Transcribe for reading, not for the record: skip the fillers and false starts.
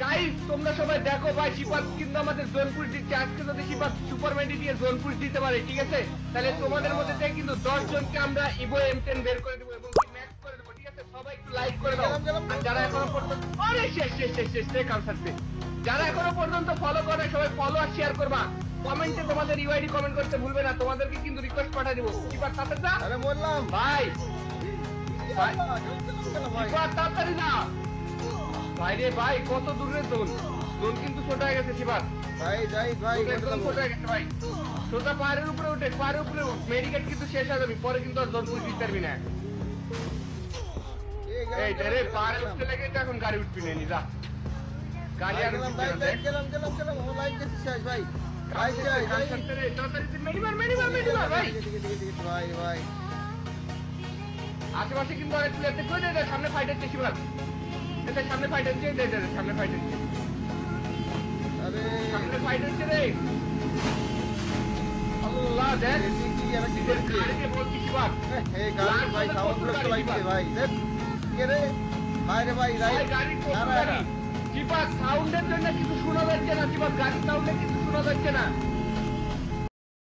guys তোমরা সবাই দেখো ভাই শিপাত কিন্তু আমাদের জোন পুশ দিচ্ছে আজকে যদি শিপাত সুপারম্যান দিয়ে জোন পুশ দিতে পারে ঠিক আছে তাহলে তোমাদের মধ্যে থেকে কিন্তু 10 জনকে আমরা ইভো M10 বের করে দেব এবং ম্যাচ করে দেব ঠিক আছে সবাই একটু লাইক করে দাও আর যারা এখনো পর্যন্ত আরে শেষ কাউন্টারতে যারা এখনো পর্যন্ত ফলো করে সবাই ফলো আর শেয়ার করবা কমেন্টে তোমাদের ইউআইডি কমেন্ট করতে ভুলবে না তোমাদেরকে কিন্তু রিকোয়েস্ট পাঠিয়ে দেব শিপাত তাড়াতাড়ি যা আরে বললাম ভাই শিপাত তাড়াতাড়ি যা ভাই রে ভাই কত দূরের জোন কিন্তু ছোট হয়ে গেছে শিবাত ভাই যাই ভাই একদম ছোট হয়ে গেছে ভাই সোজা পাহাড়ের উপরে উঠে পাহাড়ের উপরে মেডিকেট কিন্তু শেষ হয়ে যাবে পরে কিন্তু আর জোন পুশ দিতে পারবি না এই রে পাহাড়ে উঠতে লেগে এখন গাড়ি উঠবি না যা গাড়ি আর উঠবি না গেলাম অনলাইন গেছি শেষ ভাই ভাই যাই তাড়াতাড়ি মেডিমার ভাই ভাই আশেপাশে কিন্তু আরেক প্লেয়ারতে কই দে সামনে ফাইট হচ্ছে শিবাত এটা সামনে ফাইট হচ্ছে দে সামনে ফাইট হচ্ছে আরে সামনে ফাইট হচ্ছে রে আল্লাহ দেখ কি আর কি করছে গাড়িতে বলছি শিবাত এই গাড়ি ভাই সাউন্ড করতে লাগছে ভাই দেখ কে রে ভাই রে ভাই ভাই গাড়ি কোথায় শিবাত সাউন্ডের জন্য কিছু শোনা যাচ্ছে না শিবাত গাড়ির সাউন্ডে কিছু শোনা যাচ্ছে না